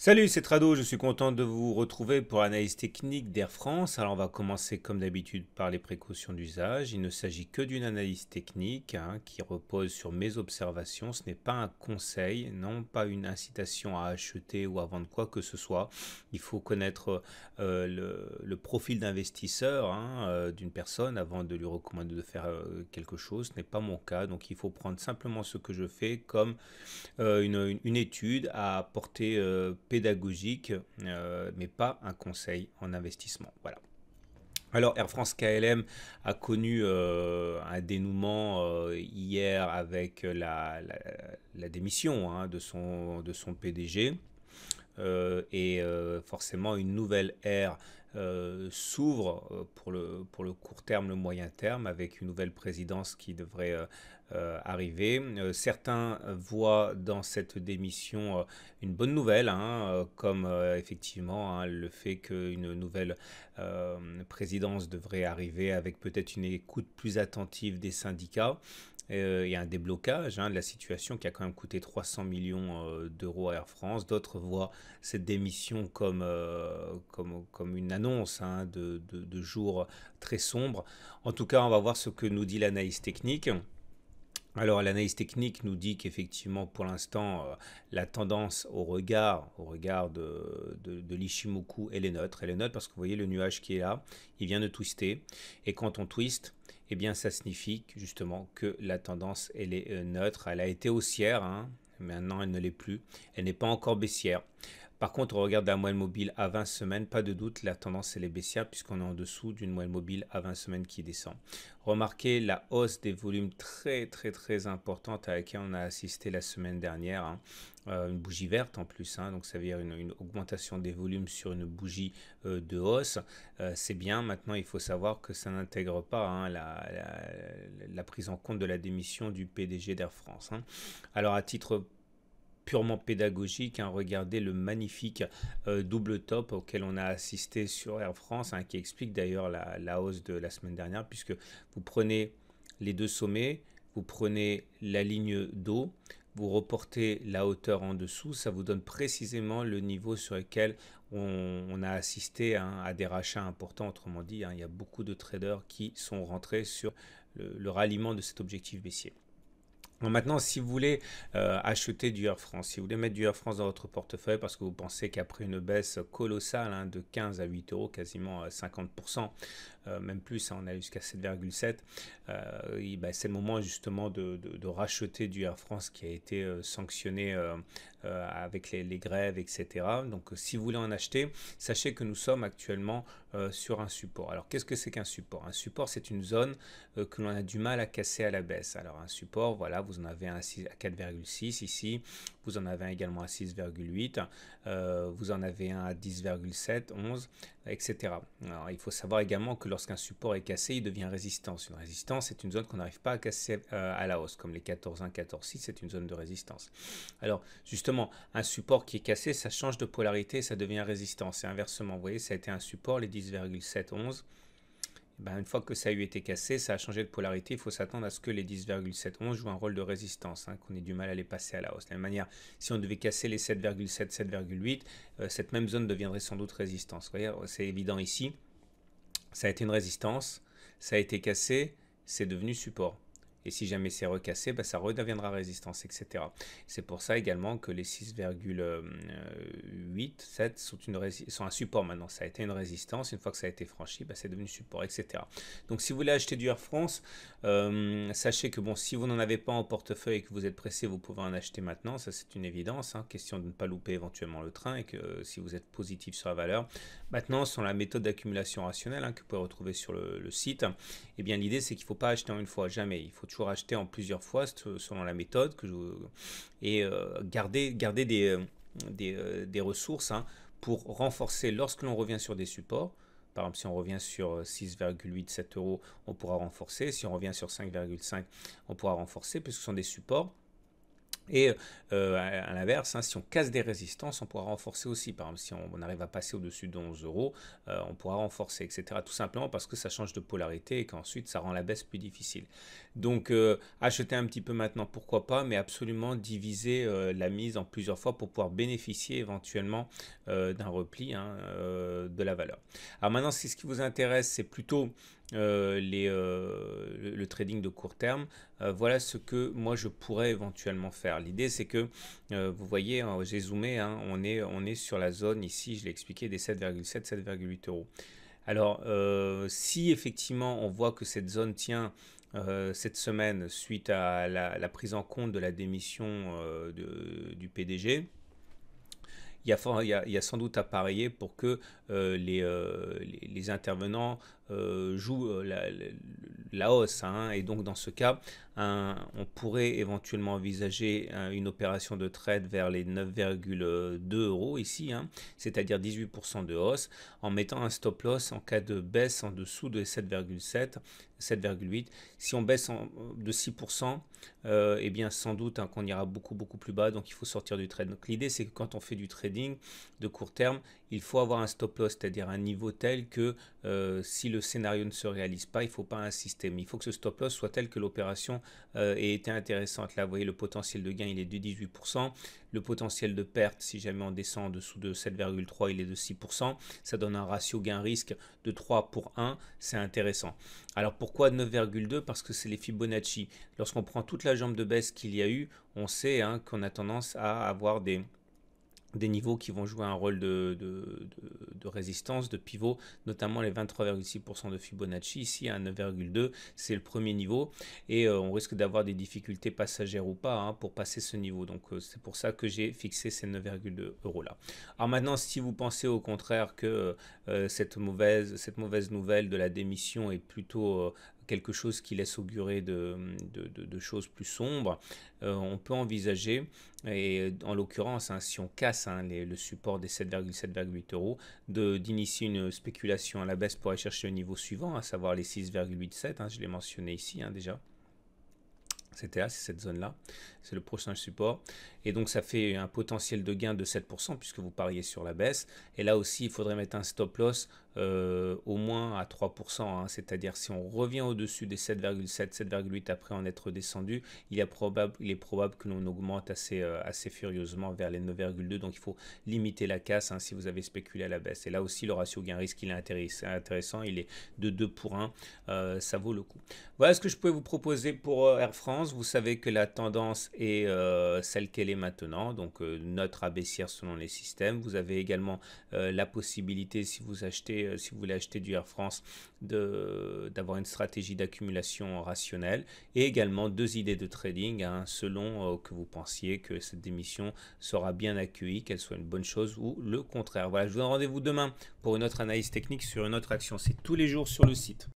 Salut, c'est Trado, je suis content de vous retrouver pour l'analyse technique d'Air France. Alors on va commencer comme d'habitude par les précautions d'usage. Il ne s'agit que d'une analyse technique qui repose sur mes observations. Ce n'est pas un conseil, non pas une incitation à acheter ou à vendre quoi que ce soit. Il faut connaître le profil d'investisseur d'une personne avant de lui recommander de faire quelque chose. Ce n'est pas mon cas, donc il faut prendre simplement ce que je fais comme une étude à portée pédagogique, mais pas un conseil en investissement. Voilà. Alors Air France KLM a connu un dénouement hier avec la démission de son PDG. Et forcément une nouvelle ère s'ouvre pour le court terme, le moyen terme, avec une nouvelle présidence qui devrait arriver. Certains voient dans cette démission une bonne nouvelle, comme effectivement le fait qu'une nouvelle présidence devrait arriver avec peut-être une écoute plus attentive des syndicats. Il y a un déblocage de la situation qui a quand même coûté 300 millions d'euros à Air France. D'autres voient cette démission comme une annonce de jours très sombres. En tout cas, on va voir ce que nous dit l'analyse technique. Alors l'analyse technique nous dit qu'effectivement pour l'instant la tendance au regard de l'Ishimoku elle est neutre. Elle est neutre parce que vous voyez le nuage qui est là, il vient de twister. Et quand on twist, eh bien ça signifie justement que la tendance elle est neutre. Elle a été haussière, maintenant elle ne l'est plus. Elle n'est pas encore baissière. Par contre, on regarde la moyenne mobile à 20 semaines, pas de doute, la tendance elle est baissière puisqu'on est en dessous d'une moyenne mobile à 20 semaines qui descend. Remarquez la hausse des volumes très très très importante à laquelle on a assisté la semaine dernière. Une bougie verte en plus, donc ça veut dire une augmentation des volumes sur une bougie de hausse. C'est bien, maintenant il faut savoir que ça n'intègre pas la prise en compte de la démission du PDG d'Air France. Alors à titre purement pédagogique, regardez le magnifique double top auquel on a assisté sur Air France, qui explique d'ailleurs la hausse de la semaine dernière, puisque vous prenez les deux sommets, vous prenez la ligne d'eau, vous reportez la hauteur en dessous, ça vous donne précisément le niveau sur lequel on a assisté à des rachats importants. Autrement dit, il y a beaucoup de traders qui sont rentrés sur le ralliement de cet objectif baissier. Bon, maintenant, si vous voulez acheter du Air France, si vous voulez mettre du Air France dans votre portefeuille parce que vous pensez qu'après une baisse colossale de 15 à 8 euros, quasiment 50%, même plus, on a jusqu'à 7,7, c'est le moment justement de racheter du Air France qui a été sanctionné avec les grèves, etc. Donc si vous voulez en acheter, sachez que nous sommes actuellement sur un support. Alors qu'est-ce que c'est qu'un support? Un support, c'est une zone que l'on a du mal à casser à la baisse. Alors un support, voilà, vous en avez un à 4,6 ici, vous en avez un également à 6,8, vous en avez un à 10,7, 11, etc. Alors il faut savoir également que lorsqu'un support est cassé, il devient résistance. Une résistance, c'est une zone qu'on n'arrive pas à casser à la hausse, comme les 14,1, 14,6, c'est une zone de résistance. Alors justement, un support qui est cassé, ça change de polarité, ça devient résistance. Et inversement, vous voyez, ça a été un support, les 10,7, 11. Une fois que ça a eu été cassé, ça a changé de polarité. Il faut s'attendre à ce que les 10,711 jouent un rôle de résistance, qu'on ait du mal à les passer à la hausse. De la même manière, si on devait casser les 7,7, 7,8, cette même zone deviendrait sans doute résistance. Vous voyez, c'est évident ici. Ça a été une résistance, ça a été cassé, c'est devenu support. Et si jamais c'est recassé, ça redeviendra résistance, etc. C'est pour ça également que les 6,8, 7 sont un support maintenant. Ça a été une résistance. Une fois que ça a été franchi, c'est devenu support, etc. Donc si vous voulez acheter du Air France, sachez que si vous n'en avez pas en portefeuille et que vous êtes pressé, vous pouvez en acheter maintenant. Ça, c'est une évidence. Question de ne pas louper éventuellement le train et que si vous êtes positif sur la valeur. Maintenant, sur la méthode d'accumulation rationnelle que vous pouvez retrouver sur le site, l'idée, c'est qu'il ne faut pas acheter en une fois, jamais. Il faut toujours acheter en plusieurs fois selon la méthode et garder des ressources pour renforcer lorsque l'on revient sur des supports. Par exemple, si on revient sur 6,87 euros, on pourra renforcer. Si on revient sur 5,5, on pourra renforcer puisque ce sont des supports. Et à l'inverse, hein, si on casse des résistances, on pourra renforcer aussi. Par exemple, si on arrive à passer au-dessus de 11 euros, on pourra renforcer, etc. Tout simplement parce que ça change de polarité et qu'ensuite ça rend la baisse plus difficile. Donc acheter un petit peu maintenant, pourquoi pas, mais absolument diviser la mise en plusieurs fois pour pouvoir bénéficier éventuellement d'un repli, hein, de la valeur. Alors maintenant, si ce qui vous intéresse, c'est plutôt le trading de court terme, voilà ce que moi je pourrais éventuellement faire. L'idée c'est que vous voyez, hein, j'ai zoomé, hein, on est sur la zone ici, je l'ai expliqué, des 7,7, 7,8 euros. Alors si effectivement on voit que cette zone tient cette semaine suite à la prise en compte de la démission du PDG, il y a sans doute à parier pour que les intervenants jouent la hausse, hein. Et donc dans ce cas, on pourrait éventuellement envisager une opération de trade vers les 9,2 euros ici, hein, c'est-à-dire 18% de hausse, en mettant un stop loss en cas de baisse en dessous de 7,7, 7,8. Si on baisse de 6%, eh bien sans doute, hein, qu'on ira beaucoup plus bas, donc il faut sortir du trade. Donc l'idée c'est que quand on fait du trading de court terme, il faut avoir un stop loss, c'est-à-dire un niveau tel que si le scénario ne se réalise pas, il ne faut pas insister. Mais il faut que ce stop loss soit tel que l'opération ait été intéressante. Là, vous voyez, le potentiel de gain, il est de 18%. Le potentiel de perte, si jamais on descend en dessous de 7,3, il est de 6%. Ça donne un ratio gain-risque de 3 pour 1. C'est intéressant. Alors pourquoi 9,2? Parce que c'est les Fibonacci. Lorsqu'on prend toute la jambe de baisse qu'il y a eu, on sait, hein, qu'on a tendance à avoir des niveaux qui vont jouer un rôle de résistance, de pivot, notamment les 23,6% de Fibonacci. Ici, à 9,2, c'est le premier niveau et on risque d'avoir des difficultés passagères ou pas, hein, pour passer ce niveau. Donc, c'est pour ça que j'ai fixé ces 9,2 euros là. Alors maintenant, si vous pensez au contraire que cette mauvaise nouvelle de la démission est plutôt quelque chose qui laisse augurer de choses plus sombres, on peut envisager, et en l'occurrence, hein, si on casse, hein, le support des 7,7,8 euros, d'initier une spéculation à la baisse pour aller chercher le niveau suivant, à savoir les 6,87, hein, je l'ai mentionné ici, hein, déjà. C'était là, c'est cette zone-là, c'est le prochain support. Et donc ça fait un potentiel de gain de 7% puisque vous pariez sur la baisse. Et là aussi, il faudrait mettre un stop loss au moins à 3%, hein. C'est-à-dire si on revient au-dessus des 7,7, 7,8 après en être descendu, il est probable que l'on augmente assez furieusement vers les 9,2. Donc il faut limiter la casse, hein, si vous avez spéculé à la baisse. Et là aussi, le ratio gain-risque, il est intéressant. Il est de 2 pour 1. Ça vaut le coup. Voilà ce que je pouvais vous proposer pour Air France. Vous savez que la tendance est celle qu'elle est maintenant, donc notre à baissière selon les systèmes. Vous avez également la possibilité, si vous voulez acheter du Air France, d'avoir une stratégie d'accumulation rationnelle et également deux idées de trading, hein, selon que vous pensiez que cette démission sera bien accueillie, qu'elle soit une bonne chose ou le contraire. Voilà, je vous donne rendez-vous demain pour une autre analyse technique sur une autre action. C'est tous les jours sur le site.